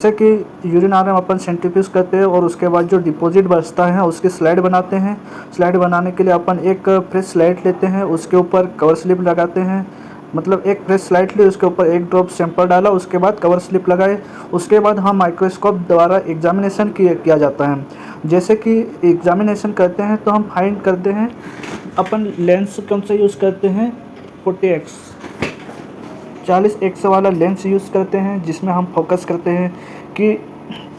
जैसे कि urine are upon centrifuge करते हैं और उसके बाद जो डिपॉजिट बचता है उसकी स्लाइड बनाते हैं। स्लाइड बनाने के लिए अपन एक फ्रेश स्लाइड लेते हैं, उसके ऊपर कवर स्लिप लगाते हैं। मतलब एक फ्रेश स्लाइड ली, उसके ऊपर एक ड्रॉप सैंपल डाला, उसके बाद कवर स्लिप लगाए। उसके बाद हम माइक्रोस्कोप द्वारा एग्जामिनेशन किया जाता है। जैसे कि एग्जामिनेशन करते हैं तो हम फाइंड करते हैं, अपन लेंस कौन सा यूज़ करते हैं, 40x वाला लेंस यूज़ करते हैं, जिसमें हम फोकस करते हैं कि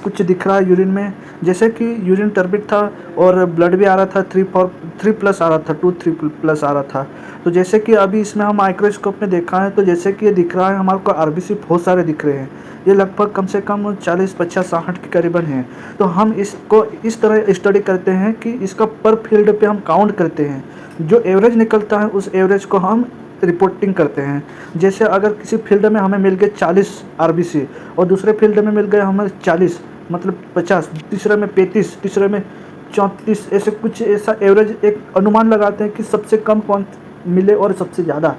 कुछ दिख रहा है यूरिन में। जैसे कि यूरिन टर्बिड था और ब्लड भी आ रहा था, 3+ आ रहा था, 2-3+ आ रहा था। तो जैसे कि अभी इसमें हम माइक्रोस्कोप में देखा है तो जैसे कि ये दिख रहा है हमारे को आरबीसी बहुत सारे दिख रहे हैं। ये लगभग कम से कम 40, 50, 60 के करीबन हैं। तो हम इसको इस तरह स्टडी करते हैं कि इसका पर फील्ड पे हम काउंट करते हैं। जो एवरेज निकलता है उस एवरेज को हम रिपोर्टिंग करते हैं। जैसे अगर किसी फील्ड में हमें मिल गए 40 आरबीसी और दूसरे फील्ड में मिल गए हमें 40, मतलब 50, तीसरे में 35, तीसरे में 34, ऐसे कुछ ऐसा एवरेज एक अनुमान लगाते हैं कि सबसे कम कौन मिले और सबसे ज़्यादा।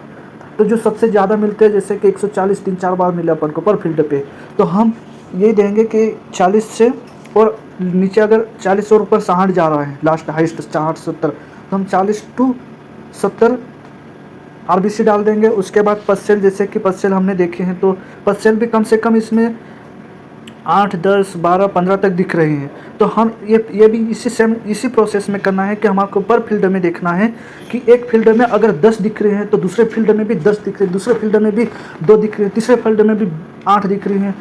तो जो सबसे ज़्यादा मिलते हैं, जैसे कि 140 3-4 बार मिले अपन को पर फील्ड पे, तो हम ये देंगे कि 40 से और नीचे अगर 40 और ऊपर 60 जा रहा है, लास्ट हाइस्ट 60-70, तो हम 40 to 70 आरबीसी डाल देंगे। उसके बाद पस्सेल, जैसे कि पस्सेल हमने देखे हैं तो पस्सेल भी कम से कम इसमें 8, 10, 12, 15 तक दिख रहे हैं। तो हम ये भी इसी प्रोसेस में करना है कि हमारे पर फील्ड में देखना है कि एक फील्ड में अगर 10 दिख रहे हैं तो दूसरे फील्ड में भी 10 दिख रहे हैं, दूसरे फील्ड में भी 2 दिख रहे हैं, तीसरे फील्ड में भी 8 दिख रही हैं,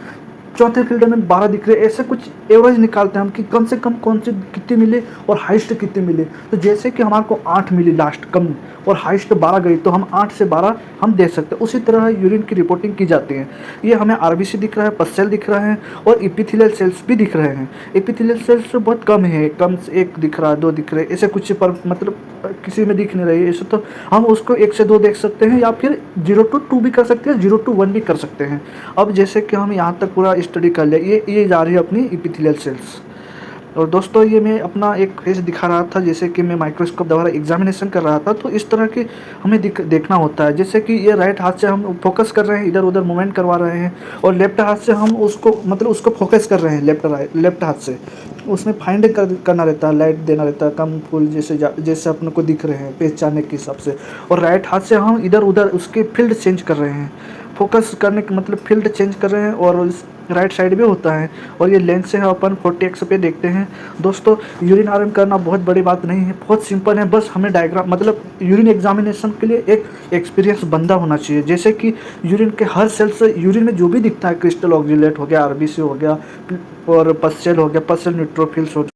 चौथे फील्ड में 12 दिख रहे हैं। ऐसे कुछ एवरेज निकालते हैं हम कि कम से कम कौन से कितने मिले और हाइस्ट कितने मिले। तो जैसे कि हमारे को 8 मिली लास्ट कम और हाइस्ट 12 गई, तो हम 8 से 12 हम दे सकते हैं। उसी तरह यूरिन की रिपोर्टिंग की जाती है। ये हमें आरबीसी दिख रहा है, पस्सेल दिख रहा है और एपिथेलियल सेल्स भी दिख रहे हैं। एपिथेलियल सेल्स बहुत कम है, कम से 1 दिख रहा है, 2 दिख रहे हैं, ऐसे कुछ पर मतलब किसी में दिख नहीं रही है। ऐसे तो हम उसको 1 से 2 देख सकते हैं या फिर 0 to 2 भी कर सकते हैं, 0 to 1 भी कर सकते हैं। अब जैसे कि हम यहाँ तक पूरा स्टडी कर लिया, ये जा रही है अपनी एपिथेलियल सेल्स। और दोस्तों ये मैं अपना एक फेस दिखा रहा था, जैसे कि मैं माइक्रोस्कोप द्वारा एग्जामिनेशन कर रहा था। तो इस तरह की हमें देखना होता है। जैसे कि ये राइट हाथ से हम फोकस कर रहे हैं, इधर उधर मूवमेंट करवा रहे हैं, और लेफ्ट हाथ से हम उसको मतलब उसको फोकस कर रहे हैं, लेफ्ट हाथ से उसमें फाइंड करना रहता है, लाइट देना रहता है, कम फुल जैसे अपने को दिख रहे हैं पहचानने के हिसाब से। और राइट हाथ से हम इधर उधर उसके फील्ड चेंज कर रहे हैं, फोकस करने के मतलब फील्ड चेंज कर रहे हैं। और राइट साइड भी होता है। और ये लेंस से अपन 40x पे देखते हैं। दोस्तों यूरिन आरएम करना बहुत बड़ी बात नहीं है, बहुत सिंपल है। बस हमें डायग्राम मतलब यूरिन एग्जामिनेशन के लिए एक एक्सपीरियंस बंदा होना चाहिए। जैसे कि यूरिन के हर सेल से यूरिन में जो भी दिखता है, क्रिस्टल ऑक्जिलेट हो गया, आरबीसी हो गया और पस्सेल हो गया, पस्सेल न्यूट्रोफिल्स हो